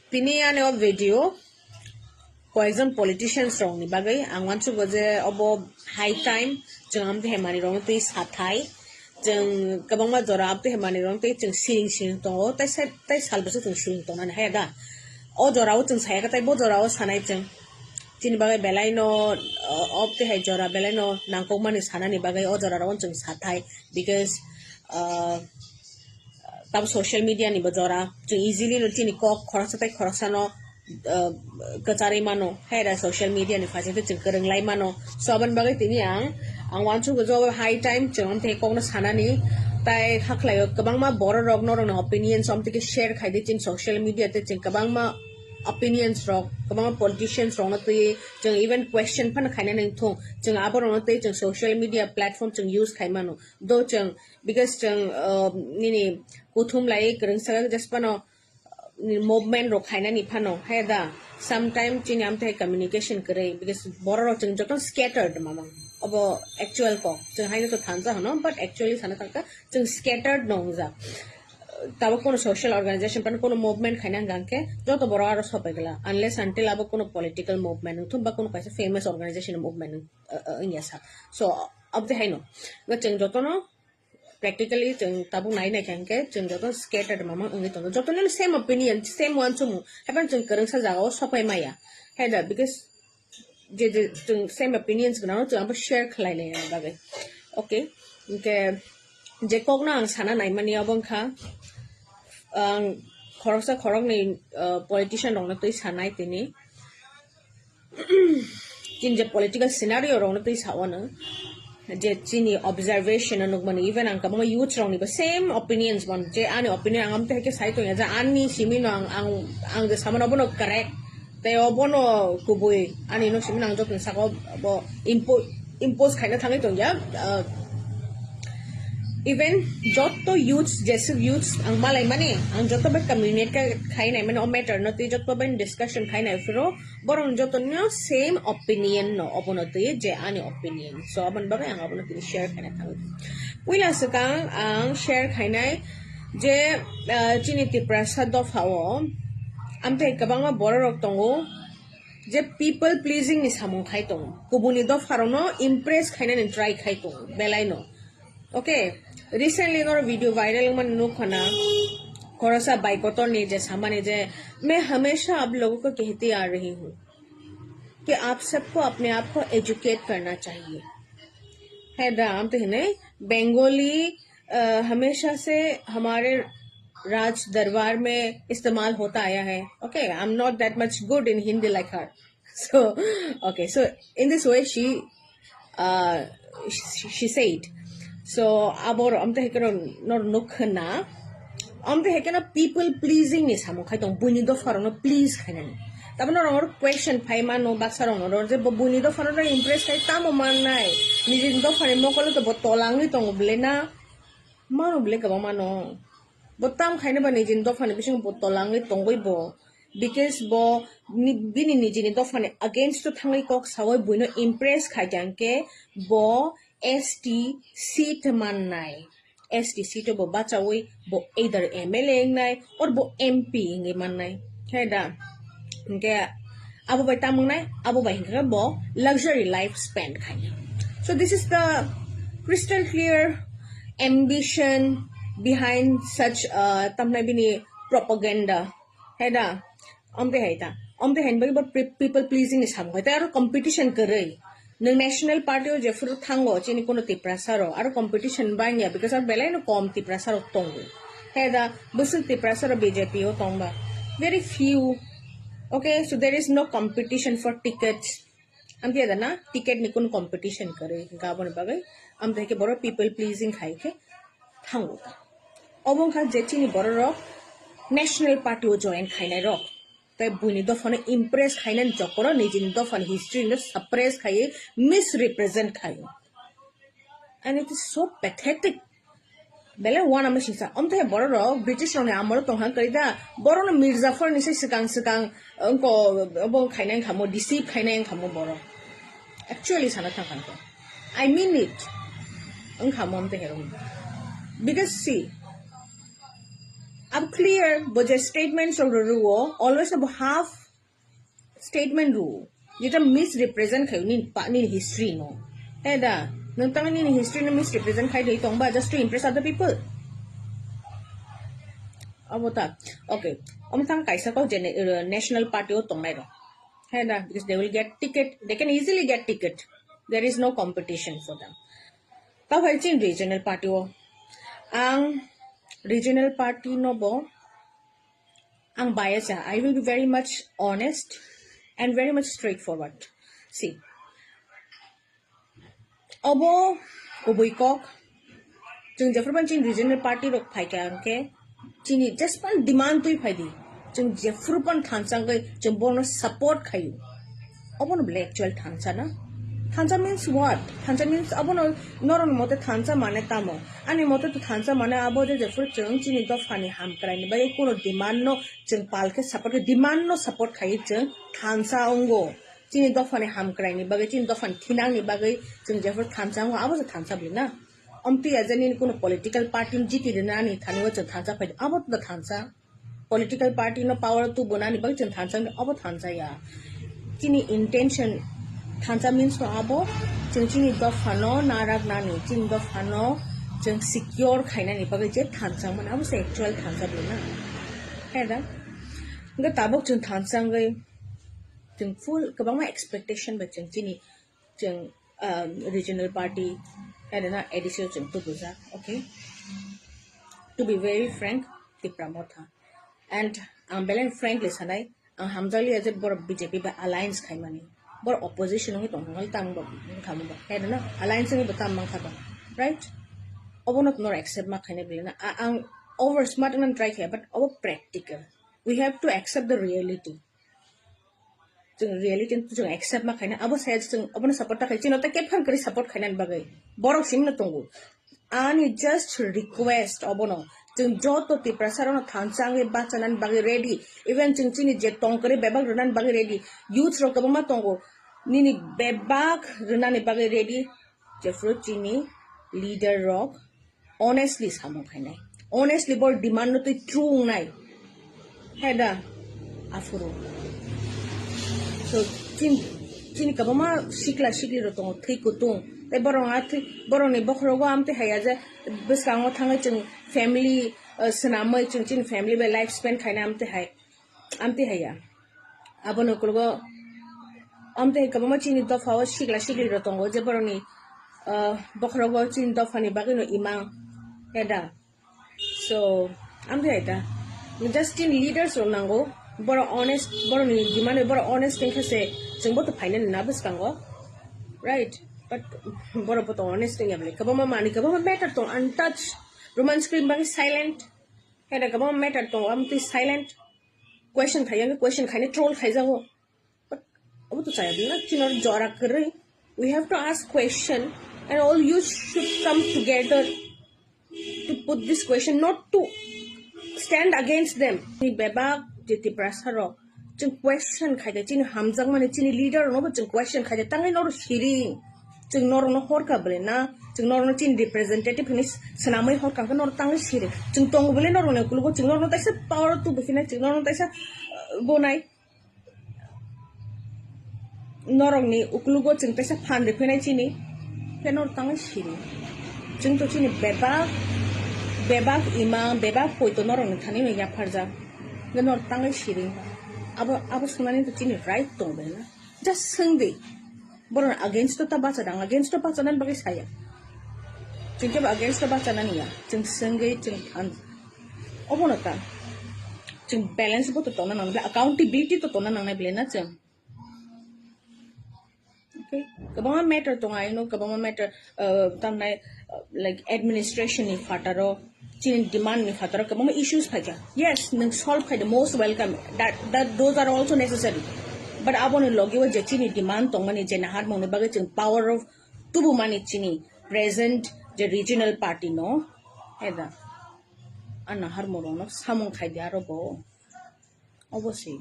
Tini ano video poison politicians wrong ni bagay ang wansu baje obo high time jang te hemani rong te sathai jang kabang ma jora te hemani rong te jang sing to tai sal basu jang sing to nan hega o jora o jang sai ka tai bo jora o sanai jang tini bagay belai no op te hai jora belai no nangkok mani sana ni bagay o jora ron jang sathai because tab social media ni bajora jang easily no tini kok khorasa tai khorasa no kacari mano hera social media ni fashion te cengkereng lai mano so aban bagai tini ang wanchu gojo high time jeng te kong na sana ni tai haklai kabang ma borokno rong opinion som te share khai de chin social media te ceng kabang ma opinions rong kabang ma politicians rong na te jeng even question pan khai na neng thong jeng abor rong te jeng social media platform jeng use khai mano do jeng because jeng ni kuthum lai kereng sa just pano movement ro khaina ni phano heda sometimes chini amte communication kare because bororo chung joton scattered mamang abo actual ko chung haina to thansa hono but actually sana taka chung scattered nongja tabo kono social organization pan kono movement khaina gangke joto bororo sopegla unless until abo kono political movement thum ba kono kaisa famous organization movement inyasa so abde haino ga chung jotono practically jeng tabung nai kangke jeng joton scattered mama ungi tono joton same opinion same one chumu haban jeng kereng sa jago sopai maya heda because je jeng same opinions gna no jeng share khlai le bagai okay ke je kok na ang sana nai mani abong kha ang khorok ni politician rong na toi sanai tini jin je political scenario rong na toi sawana je chini observation anuk mani even ang kabang youth rong ni ba same opinions man je ani opinion ang amte ke sai to ya ja ani simin ang je samana bono correct te obono kubui ani no simin ang jotun sako bo impose khaina thangai to ya even joto youths jese youths ang malai mani ang joto ba communicate ka khainai mani o matter no ti joto ba discussion khainai firo borong joto no same opinion no obono ti je ani opinion so aban ba ang abono ti share khaina thang wila sakang ang share khainai je chini ti prasad of hawo amte kabang ma borok tongo je people pleasing ni samung khai tong kubuni do farono impress khaina ni try khai tong belai no okay recently no video viral man no khana थोड़ा सा बाइकॉटर ने जैसा माने जे मैं हमेशा आप लोगों को कहती आ रही हूँ कि आप सबको अपने आप को एजुकेट करना चाहिए है दाम तो है बंगाली हमेशा से हमारे राज दरबार में इस्तेमाल होता आया है okay I am not that much good in Hindi like her so okay so in this way she said so abor amte hekero nor nukhna amte hekena people pleasing ni samu khai tong buni do farono please khaina ni tabno ror question phai mano baksaro nor je buni do farono impress khai tamo man nai nijin do phare mokolo to botolang ni tong blena mano ble ka mano botam khaina ba nijin do phane bising botolang ni tong goi bo because bo bini nijini do phane against to thangai kok sawai buino impress khai jangke bo ST seat man nai ST seat bo bachawai bo either MLA nai or bo MP ngai man nai heda ke abo bai tamung nai abo bai ka bo luxury life spend khai so this is the crystal clear ambition behind such tamnai bini propaganda heda amte hen bai people pleasing is ham hoita aro competition karai no national party o jefur thango chini kono tiprasaro aro competition banya because ar belai no kom tiprasaro tongo heda busul tiprasaro BJP o tongba very few okay so there is no competition for tickets amte da na ticket ni kono competition kare ga bon bagai amte ke boro people pleasing khai ke thango ta obong kha je chini boro ro national party o join khainai ro tai buni do phone impress khainan jokoro nijin do phone history no suppress khai misrepresent khai and it is so pathetic bele one amashisa amte boro ro british ro ne amaro tonghan karida boro no mirzafar ni sikang ko obong khainan khamo deceive khainan khamo boro actually sana thang I mean it ang khamo amte hero because see Ab clear, but the statements of the rule always have half statement rule. Jita misrepresent kayo ni history no. Heda, nung tangan ni history na misrepresent kayo itong ba just to impress other people. Abota. Okay. Tang kaisa ko national party o tong mayro. Heda, because they will get ticket. They can easily get ticket. There is no competition for them. Tapos yung regional party o. Ang regional party no bo, ang bias I will be very much honest and very much straightforward. See, obo kubuikok, jeng Jeffrey Chin regional party rok pai kaya ke, chini just pan demand tu pai di, jeng Jeffrey pan thansang ke, jeng bono support kayu, obo no bela actual thansa na. Thansa means what? Thansa means abo no noron mote thansa mane tamo. Ani mote to thansa mane abo je Jeffrey Chung chini dophani ham karai ni bagai kono demand no jeng palke support ke demand no support kai jeng thansa ongo. Chini dophani ham karai ni bagai chini dophan thinang ni bagai jeng Jeffrey thansa ongo abo je thansa bina. Omti ajani ni kono political party jiti dina ni thaniwa jeng thansa pai abo to thansa. Political party no power tu bona ni bagai jeng thansa abo thansa ya. Chini intention thansa means no abo chini dophano narak nani chini dophano jeng secure khaina ni bagai je thansa man abo se actual thansa bina heda nga tabok jeng thansa ngai jeng full kabang ma expectation ba jeng chini jeng regional party heda na additional jeng tu buza. Okay, to be very frank the pramotha and belen frankly sanai ang hamjali as bor BJP ba alliance khaimani bor opposition ngi tong ngal tang ba khamu ba heda na alliance ngi batam mang thaba right obonot nor accept ma khane bilna ang over smart and try here but over practical we have to accept the reality jeng reality to jeng accept ma khane abo sai jeng obona support ta khai chino ta ke phan kari support khainan bagai borok sim na tongu ani just request obono jeng joto ti prasaron thansang e bachanan bagi ready even jeng chini je tongkari bebak runan bagi ready youth ro kabama tongo nini bebak runani bagi ready Jeffrey chini leader rock honestly samo khainai honestly bor demand no to true nai heda afuro so chini kabama sikla sikli ro tongo thei kutung te borong athi borong ni bokhro go amte haya je beskango thanga chung family sanamai chung chin family be life spend khaina amte haya abono kulgo amte kabama chini dofa sikla sikli ro tongo je borong ni bokhro go chin dofa ni bagino imang heda so amte haya just chin leaders ro nango boro honest boro ni gimana boro honest thing khase chung bo to final na beskango right but boro po to honest thing yable kabama mani kabama matter to untouched roman screen bang silent heda kabama matter to amti silent question khayang question khane troll khaijango but abu to chaya na chinor jora kare we have to ask question and all you should come together to put this question not to stand against them ni beba jeti prasaro jeng question khaide chin hamjang mane chini leader no jeng question khaide tangai nor shiring jeng nor no hor ka bele na jeng nor no chin representative ni sanamai hor ka nor tangai shiring jeng tong bele nor no kulgo jeng nor no taisa power tu befina jeng nor no taisa bonai norong ni uklugo jeng taisa fan befina chini ke nor tangai shiring jeng to chini bebak imam bebak poito norong ni thani no ya pharja nor tangai shiring abo sunani to chini right tong bela just singdi boron against to ta bacha against to bacha nan bagi saya chingke against to bacha nan ya ching singai ching an obonata ching balance bo to tona nang accountability to tona nang na bela na ching okay kabama matter to I know kabama matter tamnai like administration ni fataro chin demand ni fataro kabama issues phaja yes nang solve phaja most welcome that those are also necessary but abone logi wa chini demand tong mani je nahar mone baga chin power of tubu mani chini present the regional party no eda anahar morono samong khai diaro bo obviously